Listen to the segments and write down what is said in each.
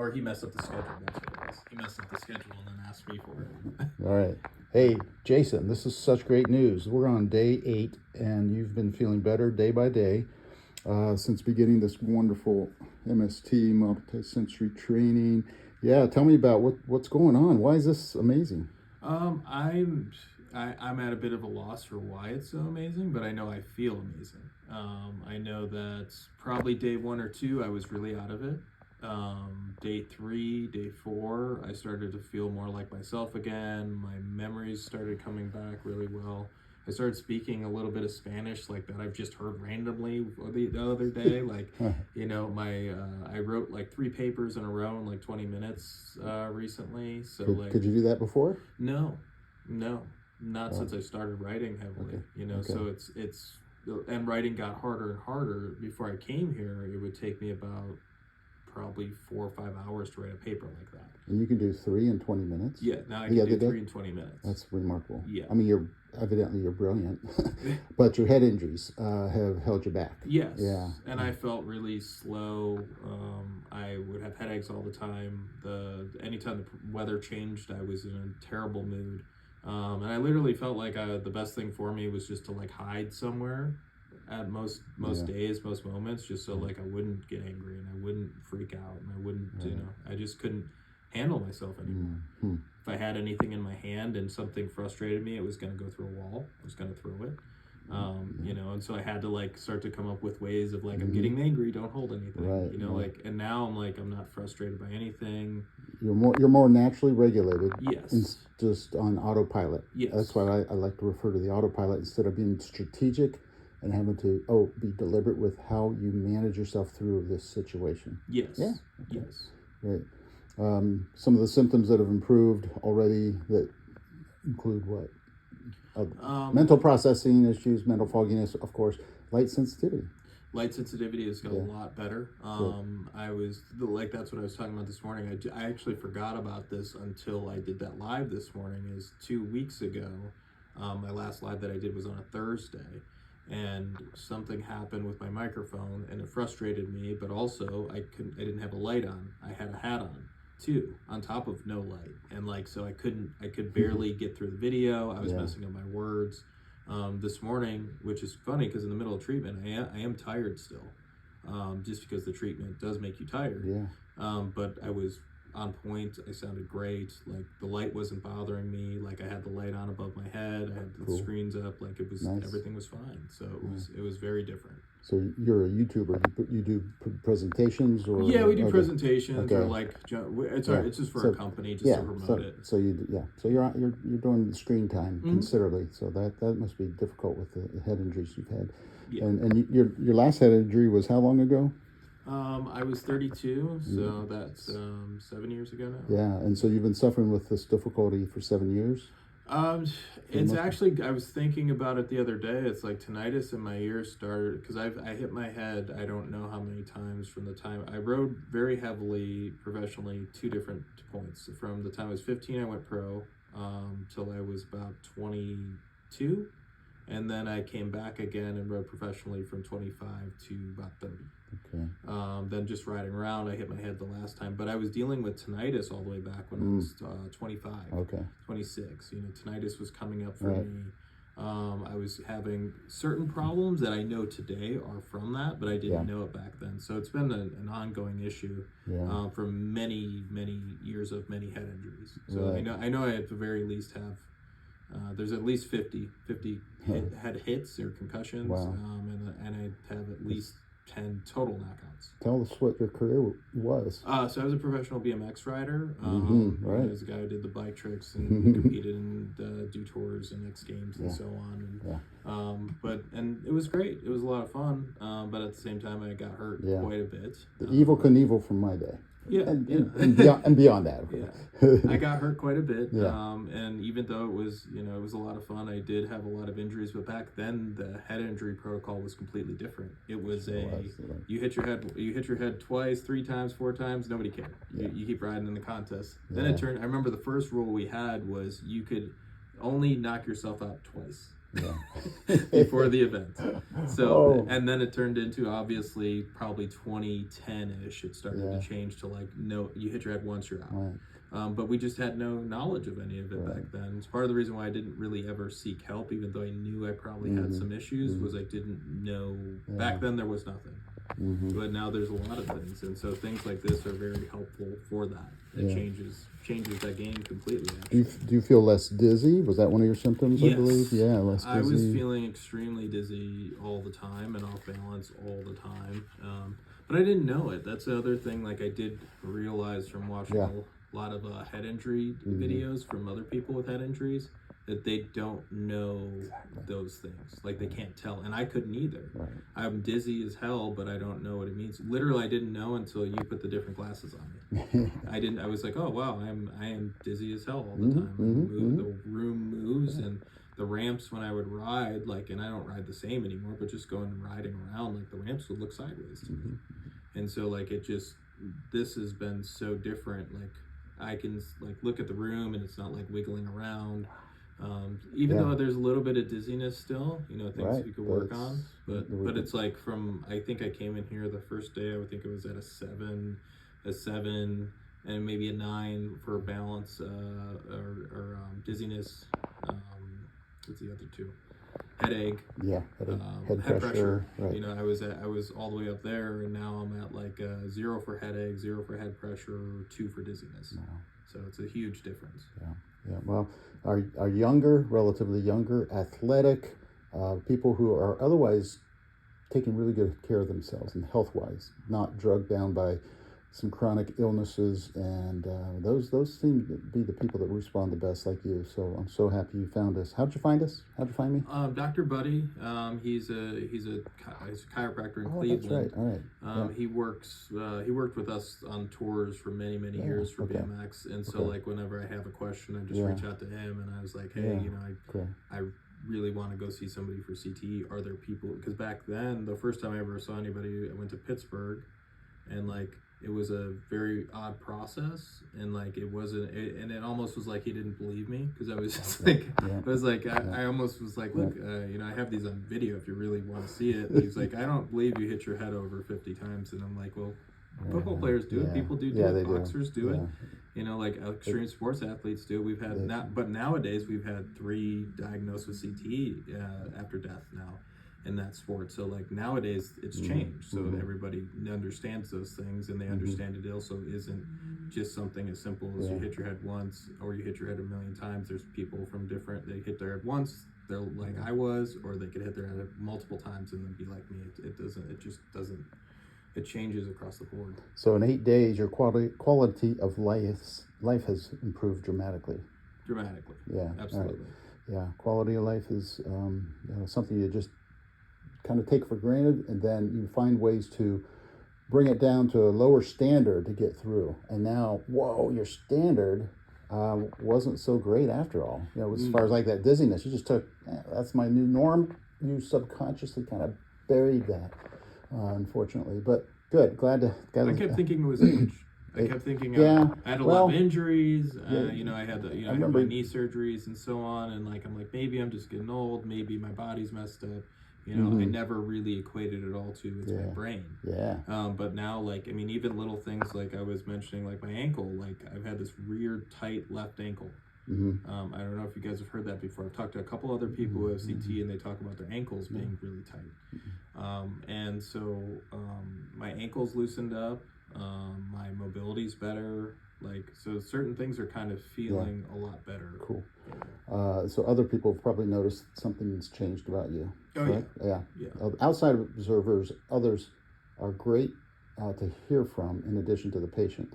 Or he messed up the schedule. That's what it was. He messed up the schedule and then asked me for it. All right. Hey, Jason, this is such great news. We're on day 8, and you've been feeling better day by day since beginning this wonderful MST, multisensory training. Yeah, tell me about what's going on. Why is this amazing? I'm at a bit of a loss for why it's so amazing, but I know I feel amazing. I know that probably day 1 or 2 I was really out of it. Day 3, day 4, I started to feel more like myself again. My memories started coming back really well. I started speaking a little bit of Spanish like that I've just heard randomly the other day. Like, I wrote like 3 papers in a row in like 20 minutes recently. So could you do that before? No, not since I started writing heavily. Okay. So it's and writing got harder and harder. Before I came here, it would take me about probably 4 or 5 hours to write a paper like that. And you can do 3 in 20 minutes? Yeah, now I can do 3 in 20 minutes. That's remarkable. Yeah. I mean, you're brilliant, but your head injuries have held you back. Yes. Yeah. And I felt really slow. I would have headaches all the time. Anytime the weather changed, I was in a terrible mood. And I literally felt like the best thing for me was just to like hide somewhere at most days, most moments, just so like I wouldn't get angry and I wouldn't freak out and I wouldn't, I just couldn't handle myself anymore. Mm-hmm. If I had anything in my hand and something frustrated me, it was going to go through a wall. I was going to throw it. And so I had to like start to come up with ways of like, I'm getting angry, don't hold anything, right. and now I'm not frustrated by anything. You're more naturally regulated. Yes. Just on autopilot. Yes. That's why I like to refer to the autopilot instead of being strategic and having to be deliberate with how you manage yourself through this situation. Yes. Yeah. Okay. Yes. Right. Some of the symptoms that have improved already that include what? Mental processing issues, mental fogginess, of course, light sensitivity. Light sensitivity has got a lot better. I was like, that's what I was talking about this morning. I actually forgot about this until I did that live this morning. Is 2 weeks ago. My last live that I did was on a Thursday, and something happened with my microphone, and it frustrated me. But also, I didn't have a light on. I had a hat on too, on top of no light, and like so I could barely get through the video. I was messing up my words. This morning, which is funny because in the middle of treatment, I am tired still, just because the treatment does make you tired. Yeah. But I was on point. I sounded great. Like the light wasn't bothering me. Like I had the light on above my head. I had the screens up. Like it was everything was fine. So it was very different. So you're a YouTuber. You do presentations, or we do presentations, or like it's just for a company, just to promote it. So you're doing screen time considerably. So that must be difficult with the head injuries you've had. Yeah. And your last head injury was how long ago? I was 32, so that's 7 years ago now. Yeah, and so you've been suffering with this difficulty for 7 years? It's actually, I was thinking about it the other day. It's like tinnitus in my ears started because I hit my head, I don't know how many times from the time I rode very heavily professionally, 2 different points. From the time I was 15, I went pro, till I was about 22. And then I came back again and rode professionally from 25 to about 30. Okay. Then just riding around, I hit my head the last time. But I was dealing with tinnitus all the way back when I was 25, 26. Tinnitus was coming up for me. I was having certain problems that I know today are from that, but I didn't know it back then. So it's been an ongoing issue for many, many years of many head injuries. So I know I at the very least have there's at least 50 head hits or concussions, and I have at least 10 total knockouts. Tell us what your career was. So I was a professional BMX rider. I was a guy who did the bike tricks and competed in do tours and X Games and so on. And it was great. It was a lot of fun. But at the same time, I got hurt quite a bit. The Evel Knievel from my day. And beyond that. I got hurt quite a bit. And even though it was a lot of fun, I did have a lot of injuries. But back then, the head injury protocol was completely different. It was you hit your head twice, 3 times, 4 times, nobody cared. You keep riding in the contest. Then it turned. I remember the first rule we had was you could only knock yourself out twice. before the event. So, Oh. and then it turned into, obviously, probably 2010-ish, it started to change to like, no, you hit your head once, you're out. Right. But we just had no knowledge of any of it Right. back then. It's part of the reason why I didn't really ever seek help, even though I knew I probably had some issues, was I didn't know. Back then there was nothing. But now there's a lot of things, and so things like this are very helpful for that. It changes that game completely. Do you feel less dizzy? Was that one of your symptoms? Yes. I believe. Yeah, less dizzy. I was feeling extremely dizzy all the time and off balance all the time, but I didn't know it. That's the other thing. Like, I did realize from watching a lot of head injury videos from other people with head injuries, that they don't know those things. Like, they can't tell, and I couldn't either. Right. I'm dizzy as hell, but I don't know what it means. Literally, I didn't know until you put the different glasses on me. I was like, oh wow, I am dizzy as hell all the time. The room moves, and the ramps when I would ride, like, and I don't ride the same anymore, but just going and riding around, like, the ramps would look sideways to me. And so, like, this has been so different. Like, I can like look at the room and it's not like wiggling around. Even though there's a little bit of dizziness still, things we could work on, but it's like I think I came in here the first day, I would think it was at a seven, and maybe a 9 for balance, or dizziness. What's the other two? Headache. Yeah, head pressure. Right. I was all the way up there, and now I'm at like 0 for headache, 0 for head pressure, 2 for dizziness. Wow. So it's a huge difference. Yeah. Well, our relatively younger, athletic people who are otherwise taking really good care of themselves and health-wise, not drugged down by some chronic illnesses, and those seem to be the people that respond the best, like you. So I'm so happy you found us. How'd you find us? How'd you find me? Dr. Buddy. He's a chiropractor in Cleveland. That's right. All right. He worked with us on tours for many years for BMX, and so like whenever I have a question, I just reach out to him, and I was like, hey, I really want to go see somebody for CTE. Are there people? Because back then, the first time I ever saw anybody, I went to Pittsburgh, and like, it was a very odd process, and like it almost was like he didn't believe me, because I was just like, I almost was like, look, I have these on video if you really want to see it. And he was like, I don't believe you hit your head over 50 times, and I'm like, well, football players do it, people do it, boxers do it, like extreme sports athletes do. We've had but nowadays we've had 3 diagnosed with CTE after death now in that sport. So like nowadays it's changed, so everybody understands those things, and they understand it also isn't just something as simple as you hit your head once or you hit your head a million times. There's people from they hit their head once, they're like I was, or they could hit their head multiple times and then be like me. It changes across the board. So in 8 days, your quality of life has improved dramatically. Yeah, absolutely. Right. Yeah, quality of life is something you just kind of take for granted, and then you find ways to bring it down to a lower standard to get through. And now, your standard wasn't so great after all. As far as like that dizziness, you just took, that's my new norm. You subconsciously kind of buried that, unfortunately. But good, glad to. I kept thinking it was age. I kept thinking I had a lot of injuries. I had I had my knee surgeries and so on, and like I'm like, maybe I'm just getting old. Maybe my body's messed up. I never really equated it all to it's my brain. But now, like, I mean, even little things like I was mentioning, like my ankle. Like I've had this rear tight left ankle. I don't know if you guys have heard that before. I've talked to a couple other people who have CT, and they talk about their ankles being really tight. And so my ankle's loosened up. My mobility's better. Like, so certain things are kind of feeling a lot better. Cool. So other people have probably noticed something's changed about you. Oh, right? Yeah. Outside observers, others are great to hear from, in addition to the patient,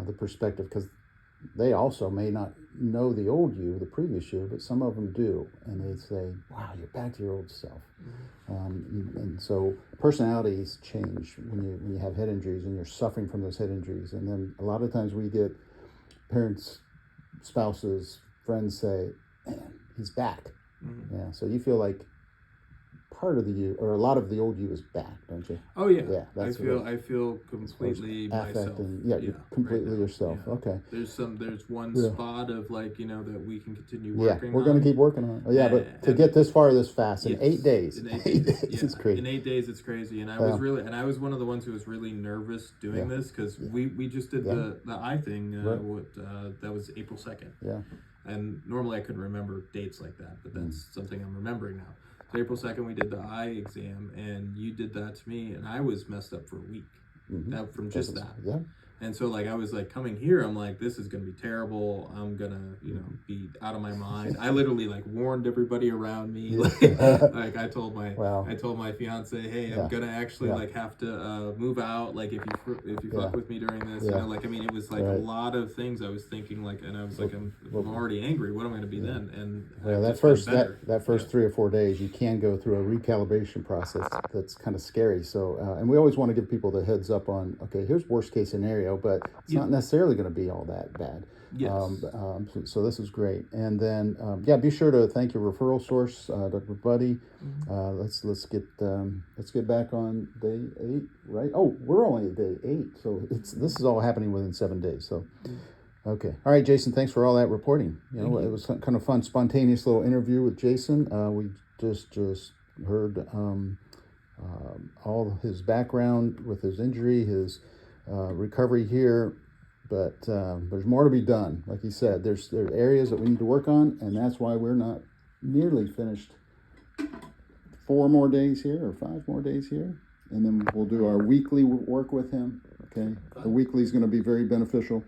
the perspective, because they also may not know the old you, the previous you, but some of them do, and they say, wow, you're back to your old self. And so personalities change when you have head injuries and you're suffering from those head injuries. And then a lot of times we get parents, spouses, friends say, man, he's back. So you feel like part of the you, or a lot of the old you is back, don't you? Oh yeah, Yeah, I feel completely myself. affect and you're completely right now. yourself. Yeah. Okay. There's one Yeah. spot of like that we can continue Yeah, working we're going on. to keep working on it. Oh, yeah, but to And get this far this fast in yes, 8 days. in 8 8 days, days is crazy. In 8 days, it's crazy. And I Yeah. was one of the ones who was really nervous doing this because we just did the eye thing. That was April 2nd. Yeah. And normally I couldn't remember dates like that, but that's something I'm remembering now. So April 2nd, we did the eye exam, and you did that to me, and I was messed up for a week from just that. Yeah. And so, like, I was like coming here, I'm like, this is gonna be terrible. I'm gonna, be out of my mind. I literally like warned everybody around me. Like I told my fiance, hey, I'm gonna actually like have to move out. Like if you fuck with me during this, like I mean, it was like a lot of things I was thinking, like, and I was like, I'm already angry. What am I gonna be then? And that first 3 or 4 days, you can go through a recalibration process that's kind of scary. So, and we always want to give people the heads up on, okay, here's worst case scenario, but it's not necessarily going to be all that bad. Yes. So this is great. And then, be sure to thank your referral source, Dr. Buddy. Let's get back on day 8, right? Oh, we're only at day 8, so this is all happening within 7 days. So, okay, all right, Jason. Thanks for all that reporting. It was kind of fun, spontaneous little interview with Jason. We just heard all his background with his injury, his recovery here, but there's more to be done. Like he said, there are areas that we need to work on, and that's why we're not nearly finished. 4 more days here or 5 more days here, and then we'll do our weekly work with him. Okay, the weekly is going to be very beneficial.